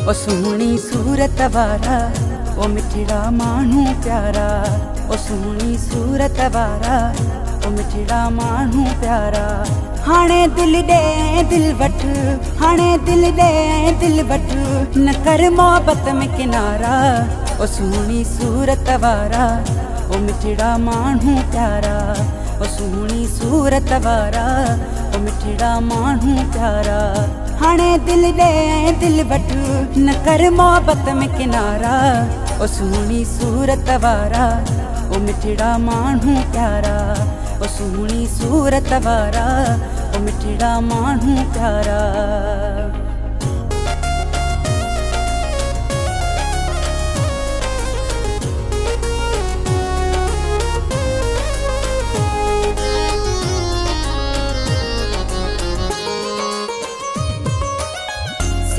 ओ सोहनी सूरत वारा ओ मिठड़ा मानू प्यारा, ओ सोहनी सूरत वारा ओ मिठड़ा मानू प्यारा। हाणे दिल दे दिल वठ, हाणे दिल दे दिल वठ, न कर मोहब्बत में किनारा। ओ सोहनी सूरत वारा ओ मिठड़ा मानू प्यारा, ओ सोहनी सूरत वारा ओ मिठड़ा मानू प्यारा। हाणे दिल दे दिल वठ, न कर मोहब्बत में किनारा। ओ सोहनी सूरत वारा ओ मिठड़ा मानू प्यारा, ओ सोहनी सूरत वारा ओ मिठड़ा मानू प्यारा।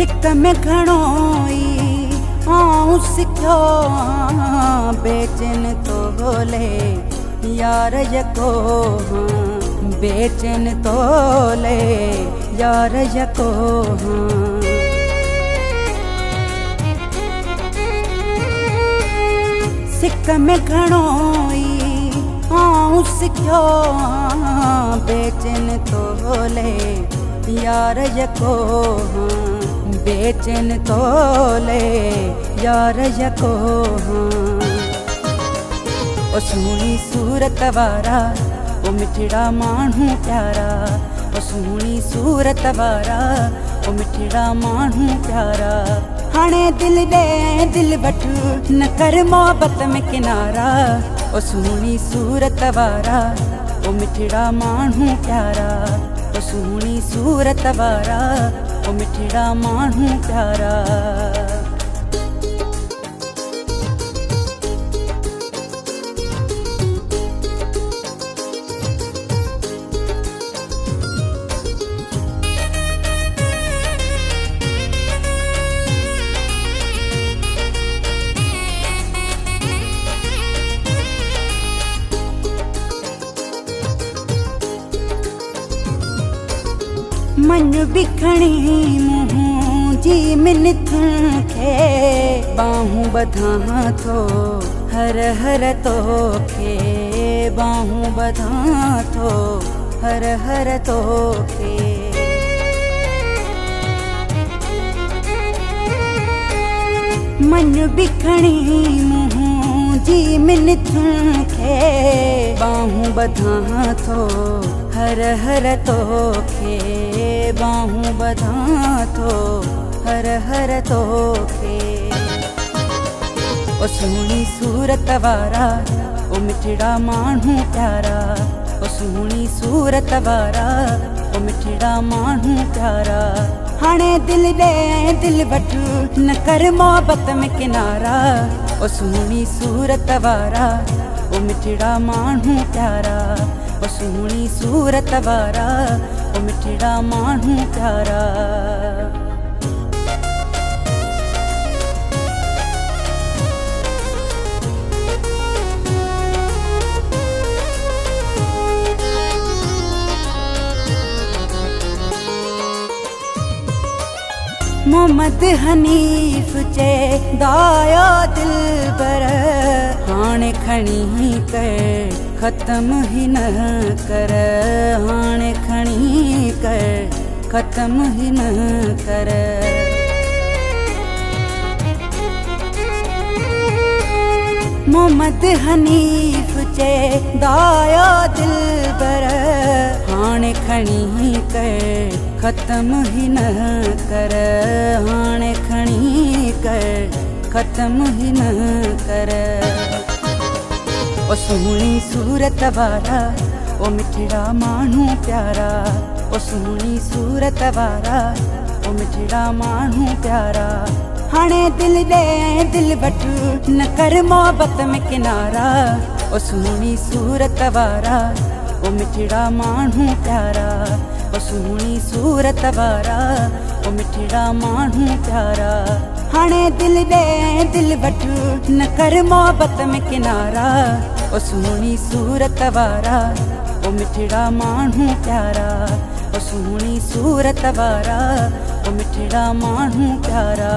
सिक में घणोई आऊं सिखो, बेचैन तो बोले यार यको, बेचैन तो ले यार यको। सिक में घणोई आऊं सिखो, बेचैन तो ले यार यको, बेचैन तो ले यार यको। ओ सोहनी सूरत वारा ओ मिठड़ा मानू प्यारा, ओ सोहनी सूरत वारा ओ मिठड़ा मानू प्यारा। हाणे दिल दे दिल वठ, न कर मोहब्बत में किनारा। ओ सोहनी सूरत वारा ओ मिठड़ा मानू प्यारा, ओ सोहनी सूरत वारा ओ मिठड़ा मानू प्यारा। मन बिखणी मुँह जी मिनथ खे, बाहूं बधा थो हर हर तो खे, बाहूं बधा थो हर हर तो खे। मन बिखणी मुँह जी मिनथ खे, बाहूं बधा थो हर हर तो खे, बाहूं बधा थो हर हर तो खे। ओ सोहनी सूरत वारा ओ मिठड़ा मानू प्यारा, ओ सोहनी सूरत वारा ओ मिठड़ा मानू प्यारा। हाणे दिल दे दिल वठ, न कर मोहब्बत में किनारा। ओ सोहनी सूरत वारा ओ मिठड़ा मानू प्यारा, ओ सोहनी सूरत वारा ओ मिठड़ा मानू प्यारा। मोहम्मद हनीफ चे दाया दिल बर, हाणे खणी कर खत्म ही न कर, हाणे खणी कर खत्म ही न कर। मोहम्मद हनीफ चे दाया दिल बर, हाणे खणी कर खत्म ही न कर, हाणे खणी कर खत्म ही न कर। ओ सोहनी सूरत वारा ओ मिठड़ा मानू प्यारा, ओ सोहनी सूरत वारा ओ मिठड़ा मानू प्यारा। हाणे दिल दे दिल वठ, न कर मोहब्बत में किनारा। ओ सोहनी सूरत वारा ओ मिठड़ा मानू प्यारा, ओ सोहनी सूरत वारा ओ मिठड़ा मानू प्यारा। हाणे दिल दे दिल वठ, न कर मोहब्बत में किनारा। ओ सोहनी सूरत वारा ओ मिठड़ा मानू प्यारा, ओ ओ सुहिणी सूरत वारा ओ मिठड़ा माण्हू प्यारा।